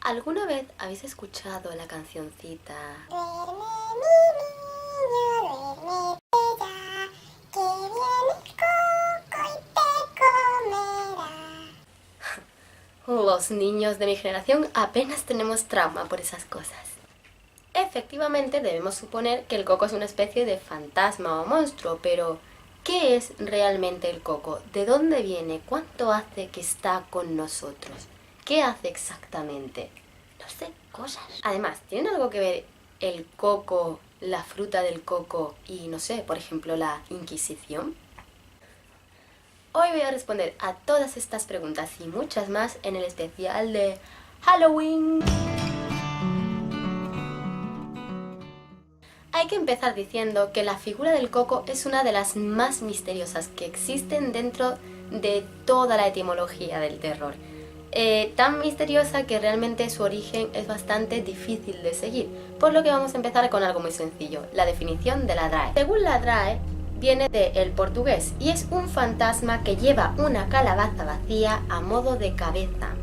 ¿Alguna vez habéis escuchado la cancioncita Duerme mi niño, duerme ya, que viene el coco y te comerá? Los niños de mi generación apenas tenemos trauma por esas cosas? Efectivamente, debemos suponer que el coco es una especie de fantasma o monstruo, pero ¿qué es realmente el coco? ¿De dónde viene? ¿Cuánto hace que está con nosotros? ¿Qué hace exactamente? No sé, cosas. Además, ¿tiene algo que ver el coco, la fruta del coco y, no sé, por ejemplo, la Inquisición? Hoy voy a responder a todas estas preguntas y muchas más en el especial de Halloween. Hay que empezar diciendo que la figura del coco es una de las más misteriosas que existen dentro de toda la etimología del terror. Tan misteriosa que realmente su origen es bastante difícil de seguir, por lo que vamos a empezar con algo muy sencillo, la definición de la DRAE. Según la DRAE, viene del portugués y es un fantasma que lleva una calabaza vacía a modo de cabeza.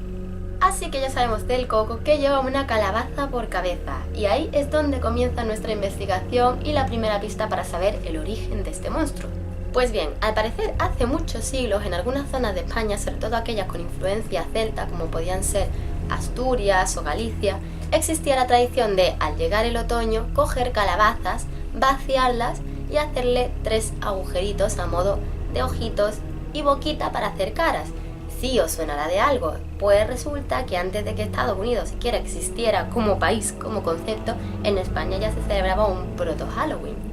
Así que ya sabemos del coco que lleva una calabaza por cabeza, y ahí es donde comienza nuestra investigación y la primera pista para saber el origen de este monstruo. Pues bien, al parecer hace muchos siglos en algunas zonas de España, sobre todo aquellas con influencia celta como podían ser Asturias o Galicia, existía la tradición de, al llegar el otoño, coger calabazas, vaciarlas y hacerle 3 agujeritos a modo de ojitos y boquita para hacer caras. Sí os sonará de algo, pues resulta que antes de que Estados Unidos siquiera existiera como país, como concepto, en España ya se celebraba un proto-Halloween.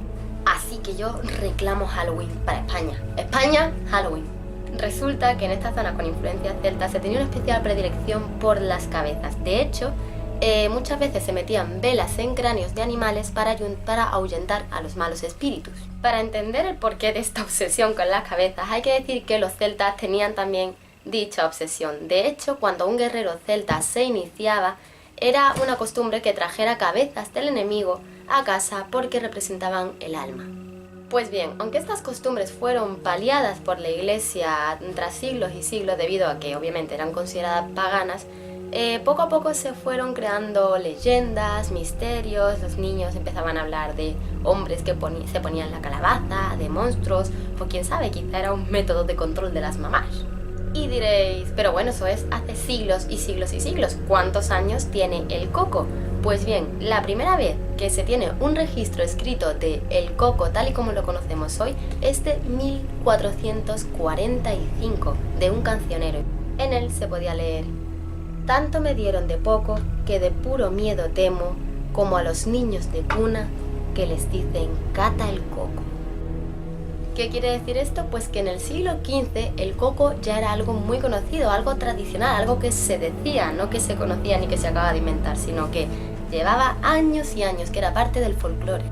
Así que yo reclamo Halloween para España. España, Halloween. Resulta que en esta zona con influencia celta se tenía una especial predilección por las cabezas. De hecho, muchas veces se metían velas en cráneos de animales para ahuyentar a los malos espíritus. Para entender el porqué de esta obsesión con las cabezas, hay que decir que los celtas tenían también dicha obsesión. De hecho, cuando un guerrero celta se iniciaba, era una costumbre que trajera cabezas del enemigo a casa porque representaban el alma. Pues bien, aunque estas costumbres fueron paliadas por la iglesia tras siglos y siglos debido a que obviamente eran consideradas paganas, poco a poco se fueron creando leyendas, misterios, los niños empezaban a hablar de hombres que se ponían la calabaza, de monstruos, o quién sabe, quizá era un método de control de las mamás. Y diréis, pero bueno, eso es hace siglos y siglos y siglos. ¿Cuántos años tiene el coco? Pues bien, la primera vez que se tiene un registro escrito de el coco tal y como lo conocemos hoy es de 1445, de un cancionero. En él se podía leer: tanto me dieron de poco que de puro miedo temo, como a los niños de cuna que les dicen cata el coco. ¿Qué quiere decir esto? Pues que en el siglo XV el coco ya era algo muy conocido, algo tradicional, algo que se decía, no que se conocía ni que se acaba de inventar, sino que llevaba años y años, que era parte del folclore.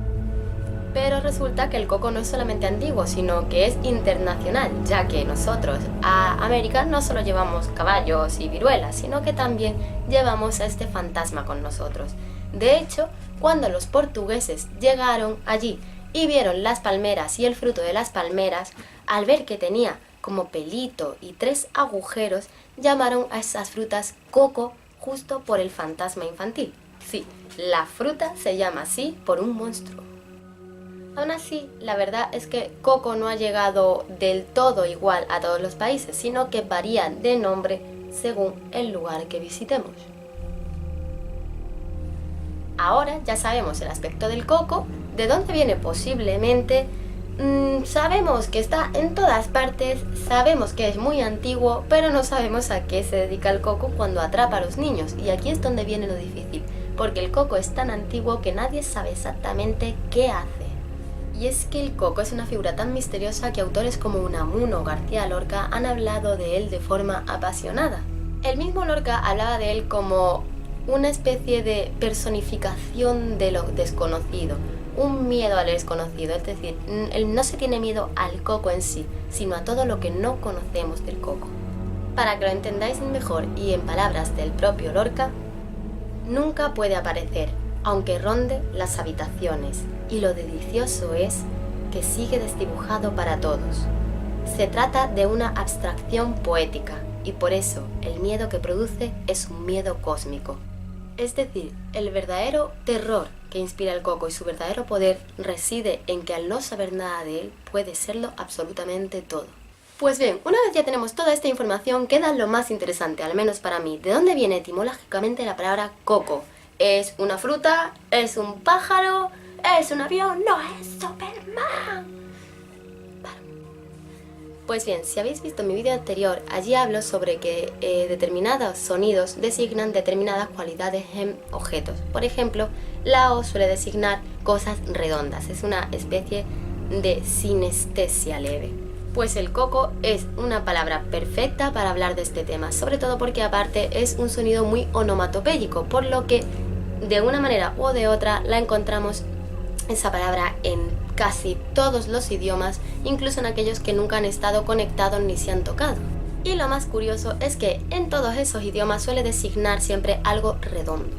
Pero resulta que el coco no es solamente antiguo, sino que es internacional, ya que nosotros a América no solo llevamos caballos y viruelas, sino que también llevamos a este fantasma con nosotros. De hecho, cuando los portugueses llegaron allí y vieron las palmeras y el fruto de las palmeras, al ver que tenía como pelito y 3 agujeros, llamaron a esas frutas coco justo por el fantasma infantil. Sí, la fruta se llama así por un monstruo. Aún así, la verdad es que coco no ha llegado del todo igual a todos los países, sino que varía de nombre según el lugar que visitemos. Ahora ya sabemos el aspecto del coco, de dónde viene posiblemente, sabemos que está en todas partes, sabemos que es muy antiguo, pero no sabemos a qué se dedica el coco cuando atrapa a los niños. Y aquí es donde viene lo difícil, porque el coco es tan antiguo que nadie sabe exactamente qué hace. Y es que el coco es una figura tan misteriosa que autores como Unamuno o García Lorca han hablado de él de forma apasionada. El mismo Lorca hablaba de él como una especie de personificación de lo desconocido, un miedo al desconocido, es decir, él no se tiene miedo al coco en sí, sino a todo lo que no conocemos del coco. Para que lo entendáis mejor y en palabras del propio Lorca, nunca puede aparecer, aunque ronde las habitaciones, y lo delicioso es que sigue desdibujado para todos. Se trata de una abstracción poética, y por eso el miedo que produce es un miedo cósmico. Es decir, el verdadero terror que inspira el Coco y su verdadero poder reside en que al no saber nada de él, puede serlo absolutamente todo. Pues bien, una vez ya tenemos toda esta información, queda lo más interesante, al menos para mí. ¿De dónde viene etimológicamente la palabra coco? ¿Es una fruta? ¿Es un pájaro? ¿Es un avión? ¡No, es Superman! Pues bien, si habéis visto mi vídeo anterior, allí hablo sobre que determinados sonidos designan determinadas cualidades en objetos. Por ejemplo, la O suele designar cosas redondas, es una especie de sinestesia leve. Pues el coco es una palabra perfecta para hablar de este tema, sobre todo porque aparte es un sonido muy onomatopéyico, por lo que de una manera u de otra la encontramos esa palabra en casi todos los idiomas, incluso en aquellos que nunca han estado conectados ni se han tocado. Y lo más curioso es que en todos esos idiomas suele designar siempre algo redondo.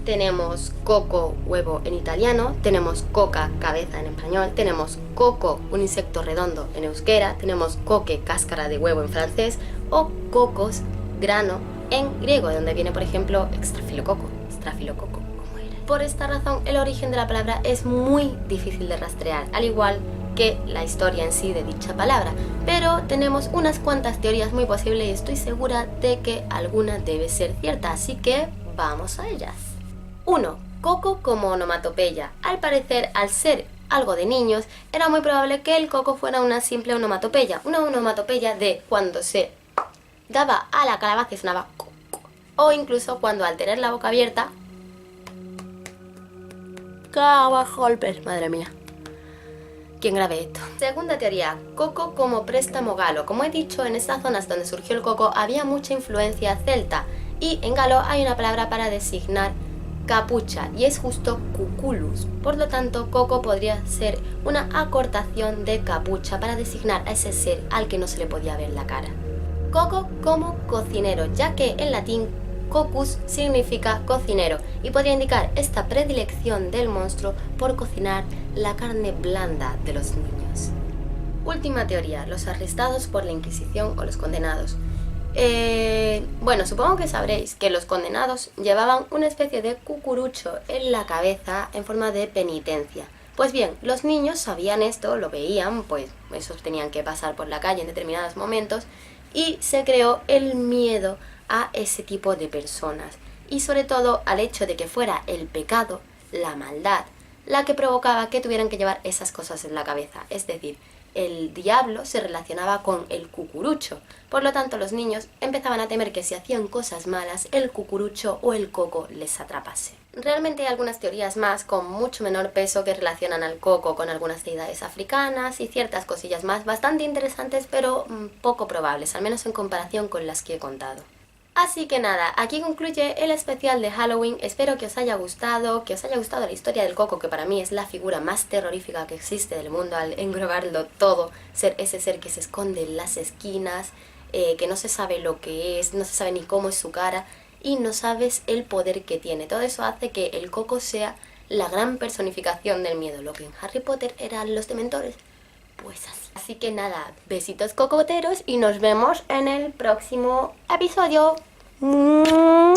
Tenemos coco, huevo en italiano, tenemos coca, cabeza en español, tenemos coco, un insecto redondo en euskera, tenemos coque, cáscara de huevo en francés, o cocos, grano, en griego, de donde viene por ejemplo extrafilococo. Por esta razón, el origen de la palabra es muy difícil de rastrear, al igual que la historia en sí de dicha palabra, pero tenemos unas cuantas teorías muy posibles y estoy segura de que alguna debe ser cierta, así que vamos a ellas. 1. Coco como onomatopeya. Al parecer, al ser algo de niños, era muy probable que el coco fuera una simple onomatopeya, una onomatopeya de cuando se daba a la calabaza y sonaba coco, o incluso cuando al tener la boca abierta golpes, madre mía. ¿Quién grabé esto? Segunda teoría, coco como préstamo galo. Como he dicho, en estas zonas donde surgió el coco había mucha influencia celta y en galo hay una palabra para designar capucha y es justo cuculus. Por lo tanto, coco podría ser una acortación de capucha para designar a ese ser al que no se le podía ver la cara. Coco como cocinero, ya que en latín cocus significa cocinero y podría indicar esta predilección del monstruo por cocinar la carne blanda de los niños. Última teoría, los arrestados por la Inquisición o los condenados. Bueno, supongo que sabréis que los condenados llevaban una especie de cucurucho en la cabeza en forma de penitencia. Pues bien, los niños sabían esto, lo veían, pues esos tenían que pasar por la calle en determinados momentos y se creó el miedo a ese tipo de personas y sobre todo al hecho de que fuera el pecado, la maldad, la que provocaba que tuvieran que llevar esas cosas en la cabeza. Es decir, el diablo se relacionaba con el cucurucho, por lo tanto los niños empezaban a temer que si hacían cosas malas, el cucurucho o el coco les atrapase. Realmente hay algunas teorías más con mucho menor peso que relacionan al coco con algunas deidades africanas y ciertas cosillas más bastante interesantes pero poco probables, al menos en comparación con las que he contado. Así que nada, aquí concluye el especial de Halloween. Espero que os haya gustado la historia del coco, que para mí es la figura más terrorífica que existe del mundo al englobarlo todo, ser ese ser que se esconde en las esquinas, que no se sabe lo que es, no se sabe ni cómo es su cara y no sabes el poder que tiene. Todo eso hace que el coco sea la gran personificación del miedo, lo que en Harry Potter eran los dementores, pues así. Así que nada, besitos cocoteros y nos vemos en el próximo episodio. ¡Mua!